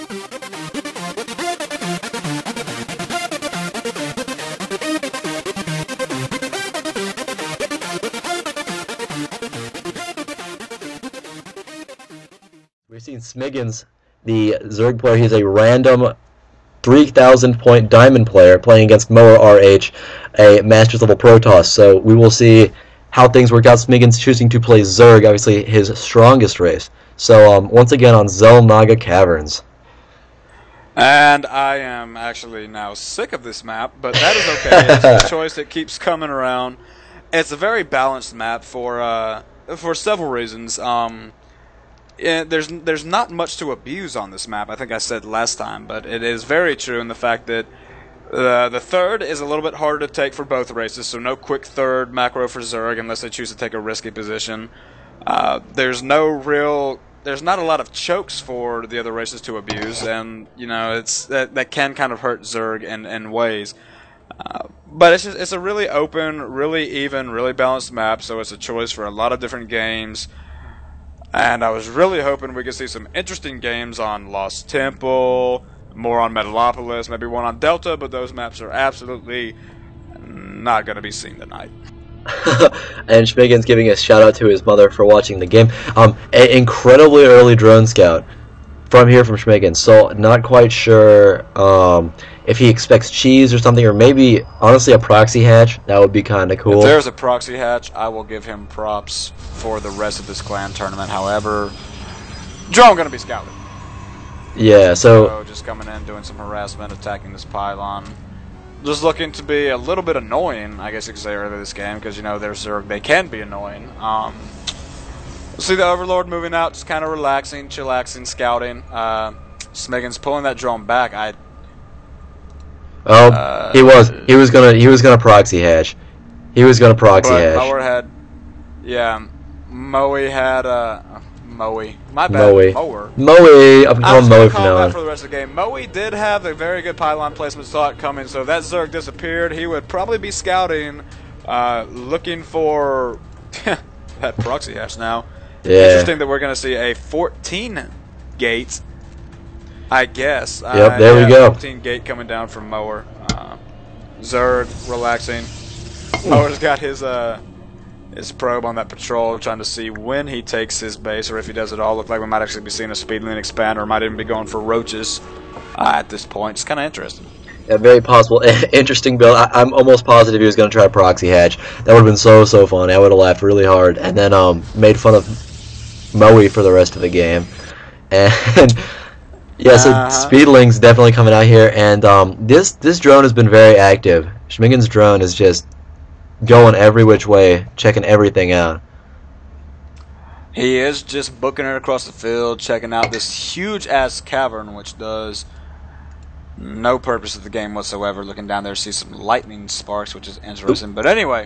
We've seen Smiggins, the Zerg player. He's a random 3,000 point diamond player playing against Mower-RH, a Masters level Protoss. So we will see how things work out. Smiggins choosing to play Zerg, obviously his strongest race. So once again on Zelnaga Caverns. And I am actually now sick of this map, but that is okay. It's a choice that keeps coming around. It's a very balanced map for several reasons. There's not much to abuse on this map. I think I said last time, but it is very true in the fact that the third is a little bit harder to take for both races, so no quick third macro for Zerg unless they choose to take a risky position. There's not a lot of chokes for the other races to abuse, and you know that can kind of hurt Zerg in ways. But it's a really open, really even, really balanced map, so it's a choice for a lot of different games. And I was really hoping we could see some interesting games on Lost Temple, more on Metalopolis, maybe one on Delta, but those maps are absolutely not going to be seen tonight. And Smiggins giving a shout out to his mother for watching the game. An incredibly early drone scout from Smiggins, so not quite sure if he expects cheese or something, or maybe honestly a proxy hatch. That would be kind of cool. If there's a proxy hatch, I will give him props for the rest of this clan tournament. However, drone gonna be scouted. Yeah, so just coming in, doing some harassment, attacking this pylon. Just looking to be a little bit annoying, I guess you could say, earlier this game, because you know they can be annoying. See the Overlord moving out, just kind of relaxing, chillaxing, scouting. Smiggins pulling that drone back. He was gonna proxy hatch. He was gonna proxy hatch. Mower had, yeah, Moe had Moe. My bad. Mower. Moe. I'm calling Moe from now on. For the rest of the game, Moe did have a very good pylon placement, saw it coming. So if that Zerg disappeared, he would probably be scouting, looking for that proxy hatch now. Yeah. Interesting that we're going to see a 14 gate, I guess. Yep, there we go. 14 gate coming down from Mower. Zerg relaxing. Mower's got his probe on that patrol, trying to see when he takes his base, or if he does it all. Look like we might actually be seeing a speed lane expand, or might even be going for roaches at this point. It's kind of interesting. Yeah, very possible. Interesting build. I'm almost positive he was going to try proxy hatch. That would have been so fun. I would have laughed really hard, and then made fun of Moe for the rest of the game. And yeah, so Speedling's definitely coming out here, and this drone has been very active. Schmiggen's drone is just going every which way, checking everything out. He is just booking it across the field, checking out this huge-ass cavern, which does no purpose of the game whatsoever. Looking down there, see some lightning sparks, which is interesting. Ooh. But anyway,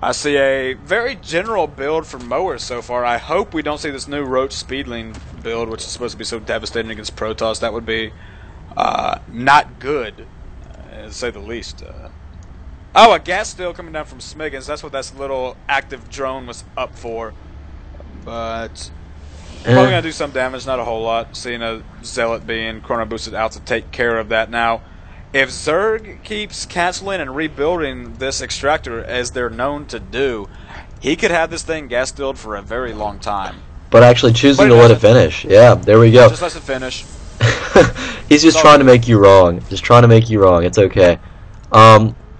I see a very general build for Mower so far. I hope we don't see this new Roach Speedling build, which is supposed to be so devastating against Protoss. That would be not good, to say the least. Oh, a gas steal coming down from Smiggins. That's what that little active drone was up for. But probably going to do some damage, not a whole lot. Seeing a Zealot being chrono boosted out to take care of that. Now, if Zerg keeps canceling and rebuilding this extractor as they're known to do, he could have this thing gas stealed for a very long time. But actually choosing to let it finish. Yeah, there we go. Just lets it finish. He's just trying to make you wrong. Just trying to make you wrong. It's okay.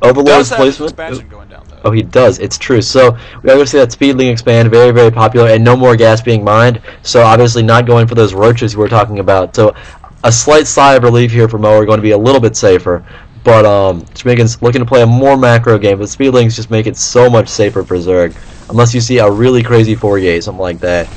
Overlord's placement. Expansion going down, though. Oh, he does. It's true. So we obviously see that Speedling expand, very popular, and no more gas being mined. So obviously not going for those roaches we were talking about. So a slight sigh of relief here for Mower, going to be a little bit safer. But Schmiggens looking to play a more macro game, but Speedlings just make it so much safer for Zerg, unless you see a really crazy 4-gate, something like that.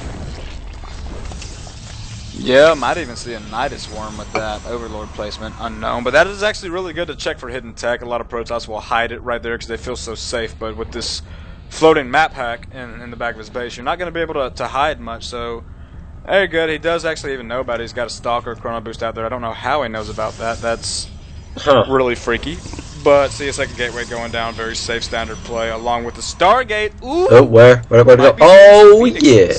Yeah, might even see a Nidus Swarm with that Overlord placement, unknown. But that is actually really good to check for hidden tech. A lot of Protoss will hide it right there because they feel so safe. But with this floating map hack in the back of his base, you're not going to be able to hide much. So, very good. He does actually even know about it. He's got a Stalker Chrono Boost out there. I don't know how he knows about that. That's really freaky. But see a second gateway going down. Very safe standard play along with the Stargate. Ooh! Oh, where to go? Oh, yeah.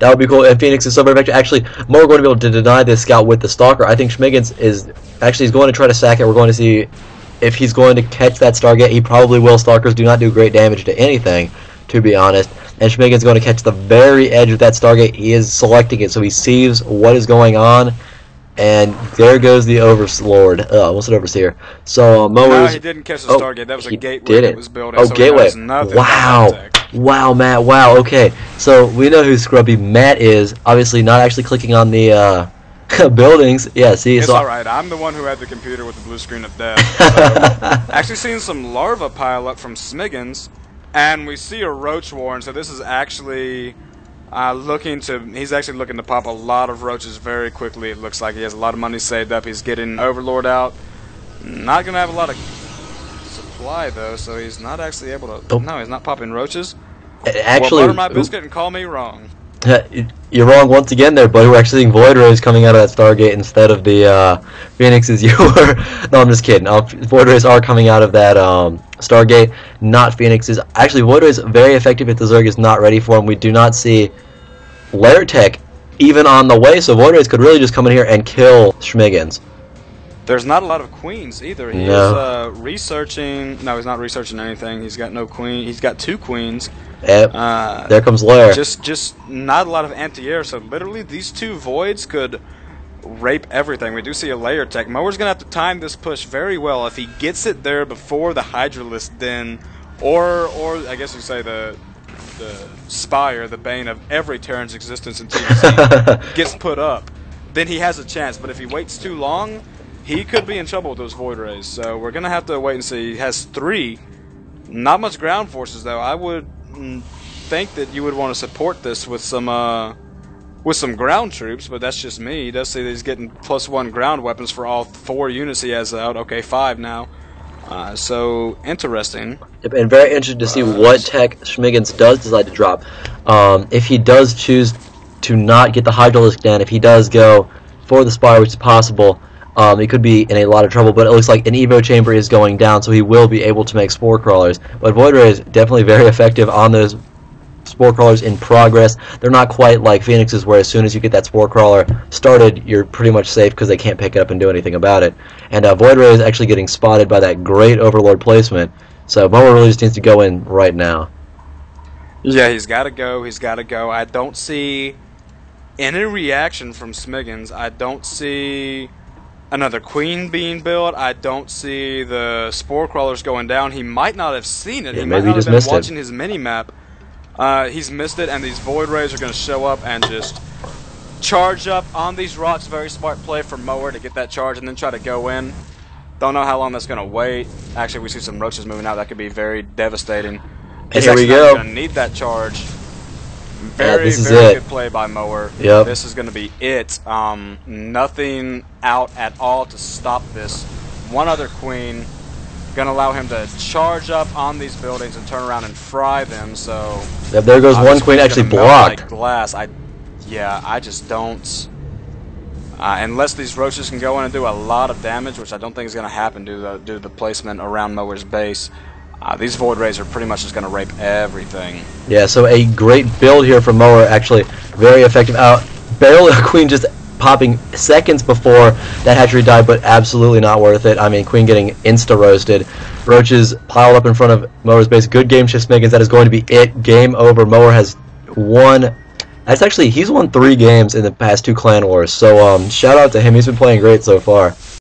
That would be cool. And Phoenix is so very effective. Actually, Mower going to be able to deny this scout with the Stalker. I think Smiggins is actually going to try to sack it. We're going to see if he's going to catch that Stargate. He probably will. Stalkers do not do great damage to anything, to be honest. And Smiggins is going to catch the very edge of that Stargate. He is selecting it, so he sees what is going on. And there goes the Overlord. Almost an Overseer. So Mower's... No, he didn't catch the Stargate. That was a gateway that was building. Oh, so gateway. Wow. Wow, Matt. Wow. Okay. So we know who Scrubby Matt is. Obviously, not actually clicking on the buildings. Yeah. See, it's so all right. I'm the one who had the computer with the blue screen of death. So. Actually, seeing some larva pile up from Smiggins, and we see a roach warren. So this is actually he's actually looking to pop a lot of roaches very quickly. It looks like he has a lot of money saved up. He's getting Overlord out. Not gonna have a lot of supply though, so he's not actually able to. Oh. No, he's not popping roaches. Actually, well, butter my biscuit and call me wrong. You're wrong once again there, buddy. We're actually seeing Void Rays coming out of that Stargate instead of the Phoenixes you were. No, I'm just kidding. Void Rays are coming out of that Stargate, not Phoenixes. Actually, Void Rays very effective if the Zerg is not ready for them. We do not see Lair Tech even on the way, so Void Rays could really just come in here and kill Smiggins. There's not a lot of queens either. He is researching. No, he's not researching anything. He's got no queen. He's got 2 queens. Yep. There comes Lair. Just not a lot of anti-air. So literally, these 2 voids could rape everything. We do see a Lair Tech. Mower's gonna have to time this push very well. If he gets it there before the Hydralisk Den, or I guess you say the Spire, the bane of every Terran's existence in TVC, gets put up, then he has a chance. But if he waits too long, he could be in trouble with those Void Rays. So we're gonna have to wait and see. He has 3. Not much ground forces though. I would think that you would want to support this with some ground troops, but that's just me. He does say that he's getting +1 ground weapons for all 4 units he has out. Okay, 5 now. So interesting. Yep, and very interested to see what tech Smiggins does decide to drop. If he does choose to not get the Hydralisk Den, if he does go for the Spire, which is possible, he could be in a lot of trouble, but it looks like an Evo chamber is going down, so he will be able to make Spore Crawlers. But Void Ray is definitely very effective on those Spore Crawlers in progress. They're not quite like Phoenixes, where as soon as you get that Spore Crawler started, you're pretty much safe because they can't pick it up and do anything about it. And Void Ray is actually getting spotted by that great Overlord placement, so Mower really just needs to go in right now. Yeah, he's got to go. He's got to go. I don't see any reaction from Smiggins. I don't see another queen being built. I don't see the Spore Crawlers going down. He might not have seen it. Yeah, he maybe might not he just have missed been watching it. his mini-map. He's missed it, and these Void Rays are going to show up and just charge up on these rocks. Very smart play from Mower to get that charge and then try to go in. Don't know how long that's going to wait. Actually, we see some roaches moving out. That could be very devastating. And here we go. Going to need that charge. Very, this is very it. good play by Mower. Yep. This is going to be it. Nothing out at all to stop this. One other queen. Going to allow him to charge up on these buildings and turn around and fry them. So Yep, there goes one queen actually blocked. Like glass. I just don't. Unless these roaches can go in and do a lot of damage, which I don't think is going to happen due to the placement around Mower's base. These Void Rays are pretty much just going to rape everything. Yeah, so a great build here from Mower, actually very effective. Barely a queen just popping seconds before that hatchery died, but absolutely not worth it. I mean, queen getting insta-roasted. Roaches piled up in front of Mower's base. Good game, Smiggins. That is going to be it. Game over. Mower has won. He's won 3 games in the past 2 clan wars. So shout out to him. He's been playing great so far.